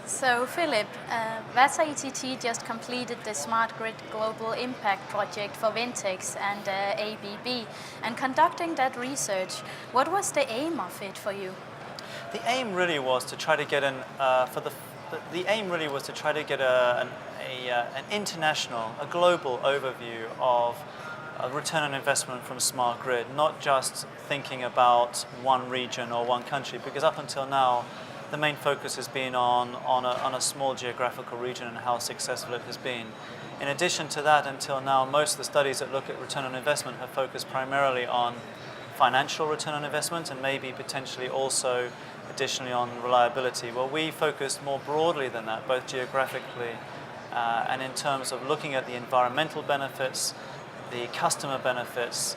So Philip, VaasaETT just completed the Smart Grid Global Impact project for Ventyx and ABB. And conducting that research, what was the aim of it for you? The aim really was to try to get an international, a global overview of return on investment from smart grid, not just thinking about one region or one country, because up until now, the main focus has been on a small geographical region and how successful it has been. In addition to that, until now, most of the studies that look at return on investment have focused primarily on financial return on investment and maybe potentially also additionally on reliability. Well, we focused more broadly than that, both geographically and in terms of looking at the environmental benefits, the customer benefits,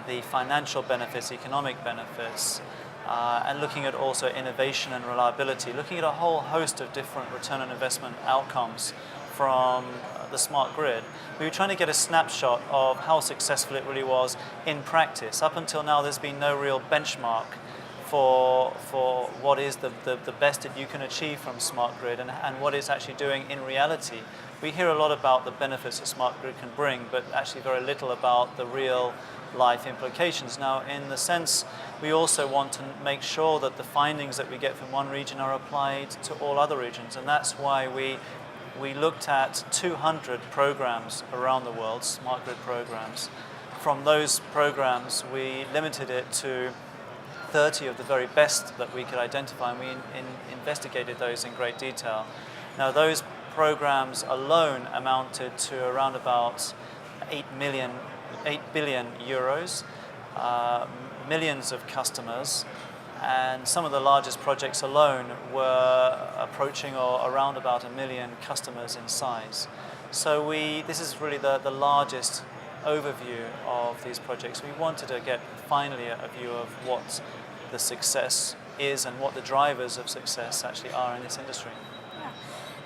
the financial benefits, economic benefits, and looking at also innovation and reliability, looking at a whole host of different return on investment outcomes from the smart grid. We were trying to get a snapshot of how successful it really was in practice. Up until now, there's been no real benchmark for what is the best that you can achieve from smart grid and what it's actually doing in reality. We hear a lot about the benefits that smart grid can bring, but actually very little about the real life implications. Now, in the sense, we also want to make sure that the findings that we get from one region are applied to all other regions, and that's why we looked at 200 programs around the world, smart grid programs. From those programs, we limited it to 30 of the very best that we could identify, and we investigated those in great detail. Now, those programs alone amounted to around about 8 billion euros, millions of customers, and some of the largest projects alone were approaching or around about 1 million customers in size. So this is really the largest overview of these projects. We wanted to get finally a view of what the success is and what the drivers of success actually are in this industry. Yeah.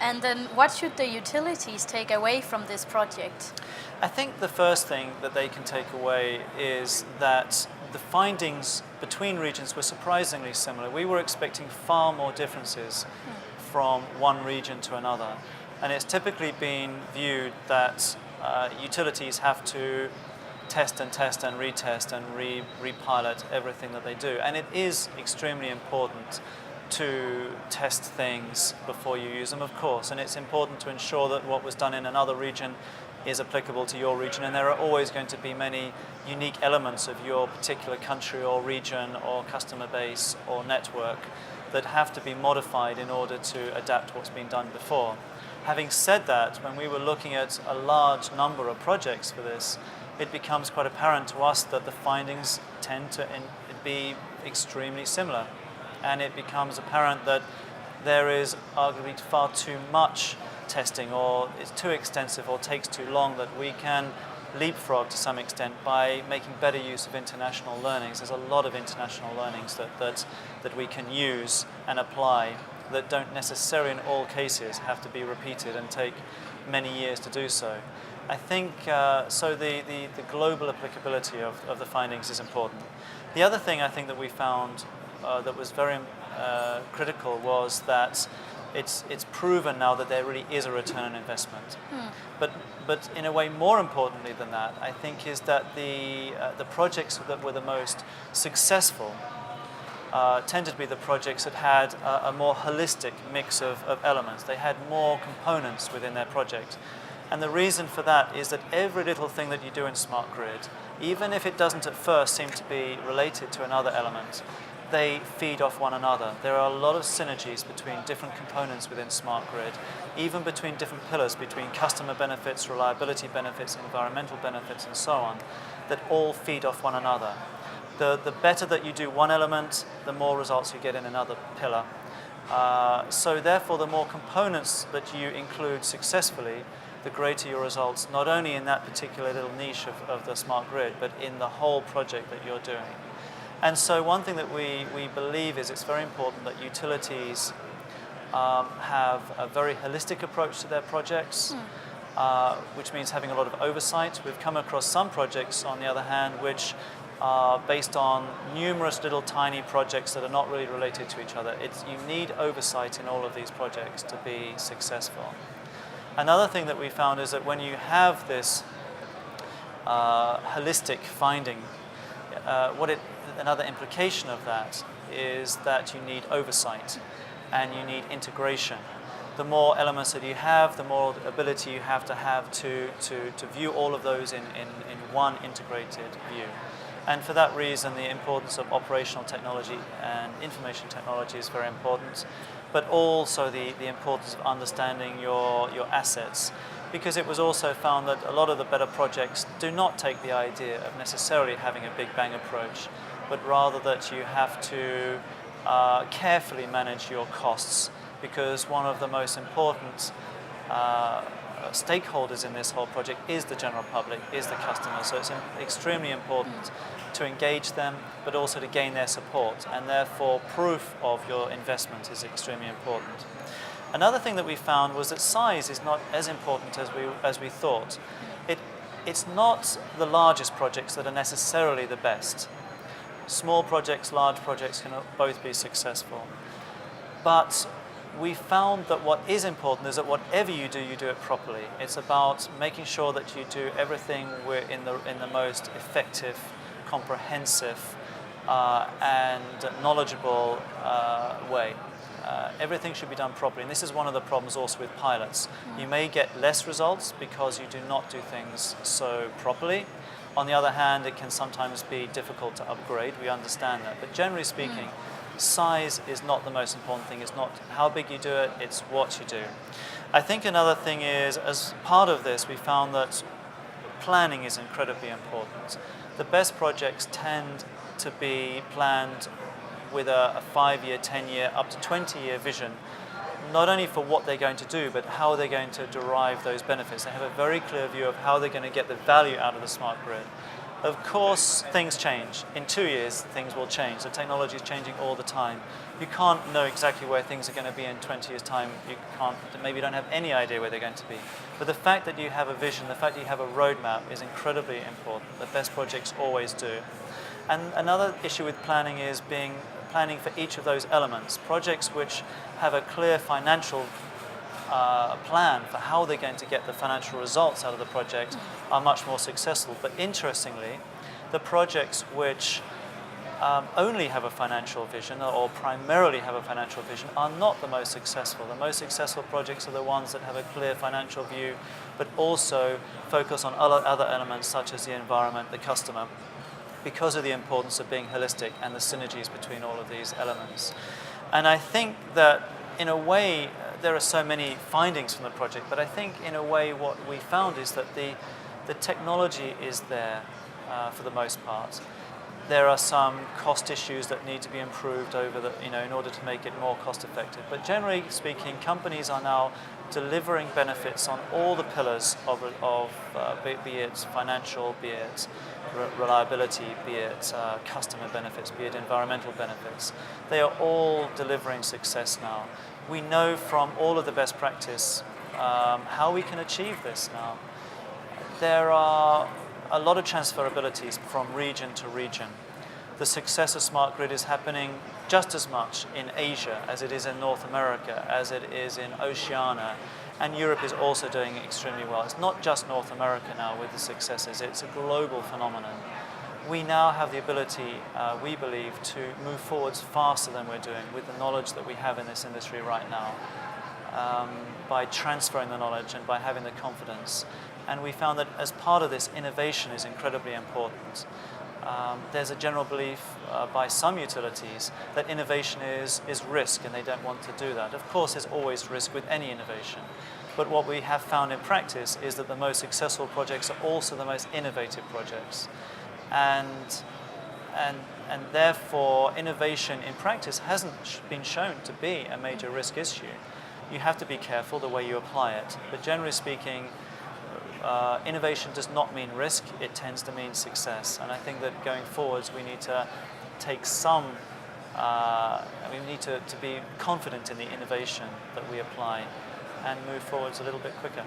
And then what should the utilities take away from this project? I think the first thing that they can take away is that the findings between regions were surprisingly similar. We were expecting far more differences from one region to another. And it's typically been viewed that utilities have to test and retest and repilot everything that they do. And it is extremely important to test things before you use them, of course. And it's important to ensure that what was done in another region is applicable to your region. And there are always going to be many unique elements of your particular country or region or customer base or network that have to be modified in order to adapt what's been done before. Having said that, when we were looking at a large number of projects for this, it becomes quite apparent to us that the findings tend to be extremely similar. And it becomes apparent that there is arguably far too much testing, or it's too extensive or takes too long, that we can leapfrog to some extent by making better use of international learnings. There's a lot of international learnings that we can use and apply that don't necessarily in all cases have to be repeated and take many years to do so. I think so the global applicability of the findings is important. The other thing I think that we found that was very critical was that it's proven now that there really is a return on investment. But in a way more importantly than that, I think is that the projects that were the most successful tended to be the projects that had a more holistic mix of elements. They had more components within their project. And the reason for that is that every little thing that you do in smart grid, even if it doesn't at first seem to be related to another element, they feed off one another. There are a lot of synergies between different components within smart grid, even between different pillars, between customer benefits, reliability benefits, environmental benefits, and so on, that all feed off one another. The better that you do one element, the more results you get in another pillar. So therefore, the more components that you include successfully, the greater your results, not only in that particular little niche of the smart grid, but in the whole project that you're doing. And so one thing that we believe is it's very important that utilities have a very holistic approach to their projects, which means having a lot of oversight. We've come across some projects, on the other hand, which are based on numerous little tiny projects that are not really related to each other. You need oversight in all of these projects to be successful. Another thing that we found is that when you have this holistic finding, another implication of that is that you need oversight and you need integration. The more elements that you have, the more ability you have to view all of those in one integrated view. And for that reason, the importance of operational technology and information technology is very important, but also the importance of understanding your assets, because it was also found that a lot of the better projects do not take the idea of necessarily having a big bang approach, but rather that you have to carefully manage your costs, because one of the most important stakeholders in this whole project is the general public, is the customer. So it's extremely important to engage them, but also to gain their support, and therefore proof of your investment is extremely important. Another thing that we found was that size is not as important as we thought. It's not the largest projects that are necessarily the best. Small projects, large projects can both be successful. But we found that what is important is that whatever you do it properly. It's about making sure that you do everything in the most effective, comprehensive, and knowledgeable way. Everything should be done properly, and this is one of the problems also with pilots. You may get less results because you do not do things so properly. On the other hand, it can sometimes be difficult to upgrade. We understand that, but generally speaking, size is not the most important thing. It's not how big you do it, it's what you do. I think another thing is, as part of this, we found that planning is incredibly important. The best projects tend to be planned with a 5-year, 10-year, up to 20-year vision, not only for what they're going to do, but how they're going to derive those benefits. They have a very clear view of how they're going to get the value out of the smart grid. Of course, things change. In 2 years, things will change. The technology is changing all the time. You can't know exactly where things are going to be in 20 years' time. Maybe you don't have any idea where they're going to be. But the fact that you have a vision, the fact that you have a roadmap is incredibly important. The best projects always do. And another issue with planning is planning for each of those elements. Projects which have a clear financial plan for how they're going to get the financial results out of the project are much more successful. But interestingly, the projects which only have a financial vision or primarily have a financial vision are not the most successful. The most successful projects are the ones that have a clear financial view, but also focus on other elements such as the environment, the customer, because of the importance of being holistic and the synergies between all of these elements. And I think that in a way, there are so many findings from the project, but I think in a way what we found is that the technology is there for the most part. There are some cost issues that need to be improved in order to make it more cost effective. But generally speaking, companies are now delivering benefits on all the pillars of be it financial, be it reliability, be it customer benefits, be it environmental benefits. They are all delivering success now. We know from all of the best practice how we can achieve this now. There are a lot of transferabilities from region to region. The success of smart grid is happening just as much in Asia as it is in North America, as it is in Oceania, and Europe is also doing extremely well. It's not just North America now with the successes, it's a global phenomenon. We now have the ability, we believe, to move forwards faster than we're doing with the knowledge that we have in this industry right now, by transferring the knowledge and by having the confidence. And we found that as part of this, innovation is incredibly important. There's a general belief by some utilities that innovation is risk, and they don't want to do that. Of course, there's always risk with any innovation. But what we have found in practice is that the most successful projects are also the most innovative projects. And therefore, innovation in practice hasn't been shown to be a major risk issue. You have to be careful the way you apply it. But generally speaking, innovation does not mean risk, it tends to mean success. And I think that going forwards we need to take we need to be confident in the innovation that we apply and move forwards a little bit quicker.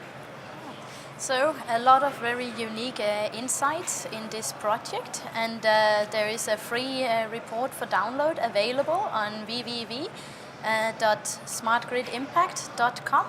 So a lot of very unique insights in this project, and there is a free report for download available on www.smartgridimpact.com.